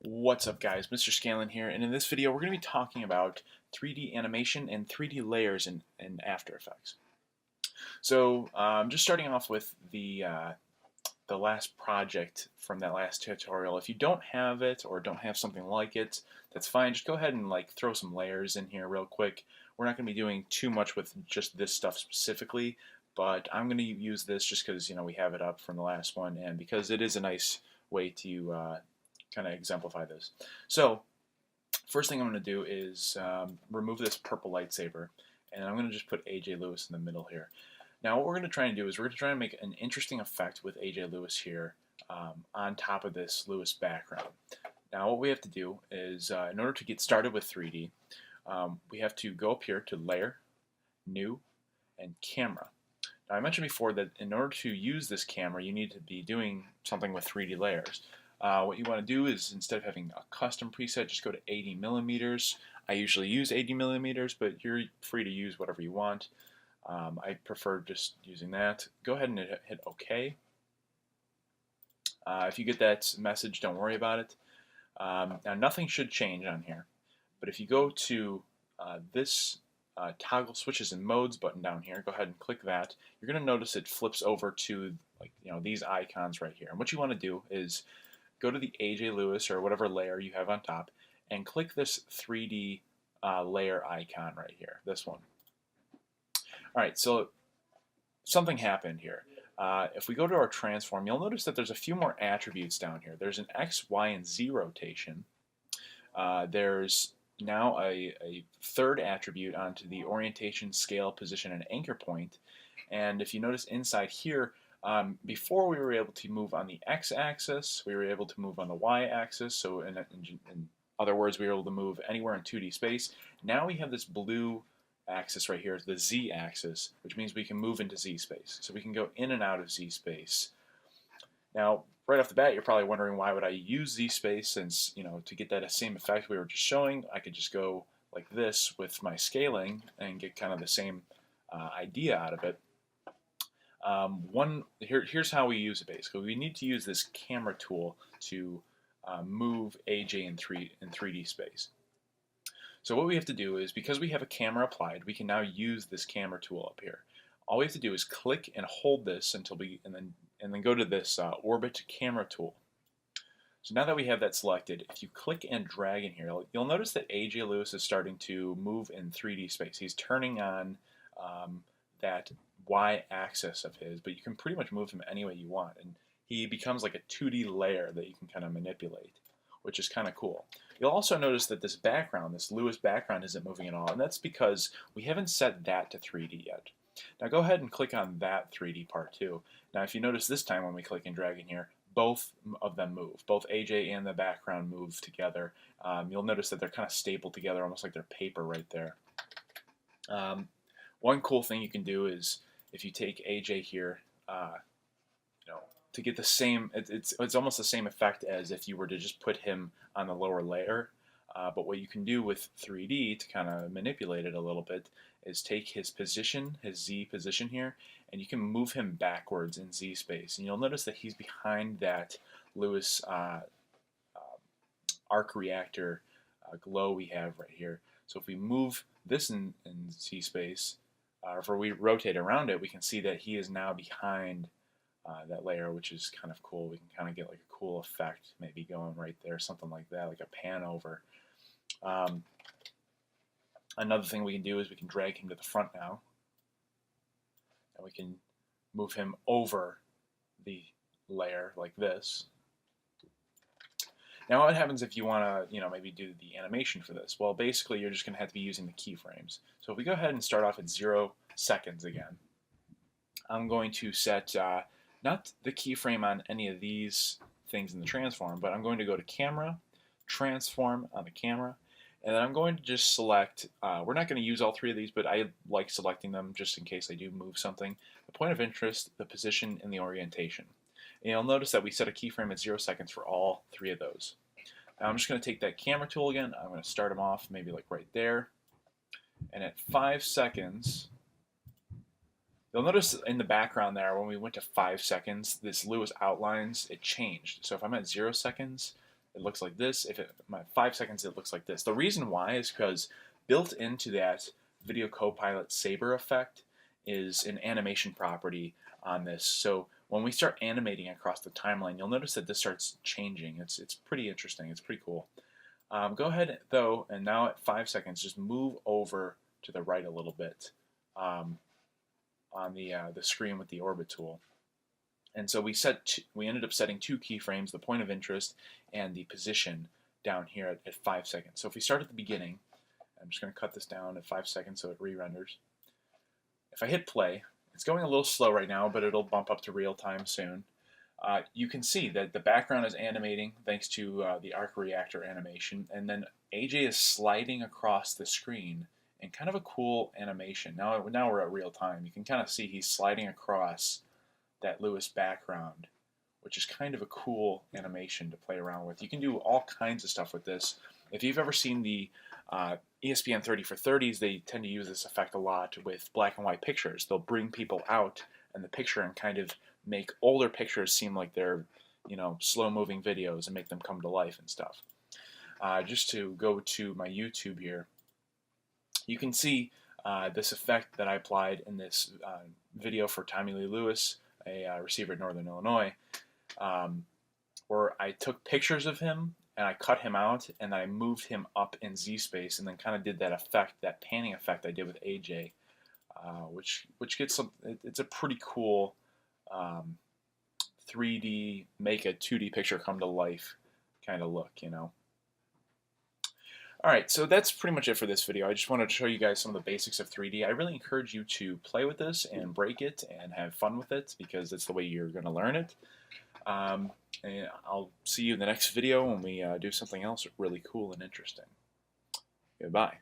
What's up guys, Mr. Scanlon here, and in this video we're going to be talking about 3D animation and 3D layers in After Effects. So just starting off with the last project from that last tutorial. If you don't have it or don't have something like it, that's fine. Just go ahead and throw some layers in here real quick. We're not going to be doing too much with just this stuff specifically, but I'm going to use this just because we have it up from the last one, and because it is a nice way to kind of exemplify this. So first thing I'm going to do is remove this purple lightsaber, and I'm going to just put AJ Lewis in the middle here. Now what we're going to try and do is we're going to try and make an interesting effect with AJ Lewis here on top of this Lewis background. Now what we have to do is, in order to get started with 3D, we have to go up here to Layer, New, and Camera. Now I mentioned before that in order to use this camera you need to be doing something with 3D layers. What you want to do is, instead of having a custom preset, just go to 80 millimeters. I usually use 80 millimeters, but you're free to use whatever you want. I prefer just using that. Go ahead and hit OK. If you get that message, don't worry about it. Now nothing should change on here, but if you go to this toggle switches and modes button down here, go ahead and click that. You're going to notice it flips over to these icons right here. And what you want to do is go to the AJ Lewis or whatever layer you have on top and click this 3D layer icon right here, this one. Alright, so something happened here. If we go to our transform, you'll notice that there's a few more attributes down here. There's an X, Y, and Z rotation. There's now a third attribute onto the orientation, scale, position, and anchor point. And if you notice inside here, before we were able to move on the x-axis, we were able to move on the y-axis, so in other words, we were able to move anywhere in 2D space. Now we have this blue axis right here, the z-axis, which means we can move into z-space. So we can go in and out of z-space. Now, right off the bat, you're probably wondering why would I use z-space, since, to get that same effect we were just showing, I could just go like this with my scaling and get kind of the same idea out of it. Here's how we use it basically. We need to use this camera tool to move AJ in 3D space. So what we have to do is, because we have a camera applied, we can now use this camera tool up here. All we have to do is click and hold this until and then go to this orbit camera tool. So now that we have that selected, if you click and drag in here, you'll notice that AJ Lewis is starting to move in 3D space. He's turning on that y-axis of his, but you can pretty much move him any way you want, and he becomes like a 2D layer that you can kind of manipulate, which is kind of cool. You'll also notice that this background, this Lewis background, isn't moving at all, and that's because we haven't set that to 3D yet. Now go ahead and click on that 3D part too. Now if you notice this time when we click and drag in here, both of them move. Both AJ and the background move together. You'll notice that they're kind of stapled together, almost like they're paper right there. One cool thing you can do is, if you take AJ here, to get the same, it's almost the same effect as if you were to just put him on the lower layer. But what you can do with 3D to kind of manipulate it a little bit is take his position, his Z position here, and you can move him backwards in Z space. And you'll notice that he's behind that Lewis arc reactor glow we have right here. So if we move this in Z space, or if we rotate around it, we can see that he is now behind that layer, which is kind of cool. We can kind of get like a cool effect maybe going right there, something like that, like a pan over. Another thing we can do is we can drag him to the front now, and we can move him over the layer like this. Now what happens if you want to, maybe do the animation for this? Well, basically you're just going to have to be using the keyframes. So if we go ahead and start off at 0 seconds again, I'm going to set not the keyframe on any of these things in the transform, but I'm going to go to Camera, Transform on the camera, and then I'm going to just select, we're not going to use all three of these, but I like selecting them just in case I do move something. The point of interest, the position, and the orientation. And you'll notice that we set a keyframe at 0 seconds for all three of those. Now I'm just going to take that camera tool again. I'm going to start them off maybe like right there. And at 5 seconds, you'll notice in the background there, when we went to 5 seconds, this Lewis outlines, it changed. So if I'm at 0 seconds, it looks like this. If it 5 seconds, it looks like this. The reason why is because built into that Video Copilot Saber effect is an animation property on this. So when we start animating across the timeline, you'll notice that this starts changing. It's pretty interesting. It's pretty cool. Go ahead though, and now at 5 seconds, just move over to the right a little bit on the screen with the orbit tool. And so we ended up setting 2 keyframes, the point of interest and the position down here at 5 seconds. So if we start at the beginning, I'm just going to cut this down at 5 seconds so it re-renders. If I hit play, it's going a little slow right now, but it'll bump up to real time soon. You can see that the background is animating thanks to the arc reactor animation, and then AJ is sliding across the screen in kind of a cool animation. Now we're at real time. You can kind of see he's sliding across that Lewis background, which is kind of a cool animation to play around with. You can do all kinds of stuff with this. If you've ever seen the ESPN 30 for 30s, they tend to use this effect a lot with black and white pictures. They'll bring people out in the picture and kind of make older pictures seem like they're, slow-moving videos and make them come to life and stuff. Just to go to my YouTube here, you can see this effect that I applied in this video for Tommy Lee Lewis, a receiver at Northern Illinois, where I took pictures of him and I cut him out and I moved him up in Z-space and then kind of did that effect, that panning effect I did with AJ, which gets it's a pretty cool 3D, make a 2D picture come to life kind of look, Alright, so that's pretty much it for this video. I just wanted to show you guys some of the basics of 3D. I really encourage you to play with this and break it and have fun with it because that's the way you're going to learn it. And I'll see you in the next video when we do something else really cool and interesting. Goodbye.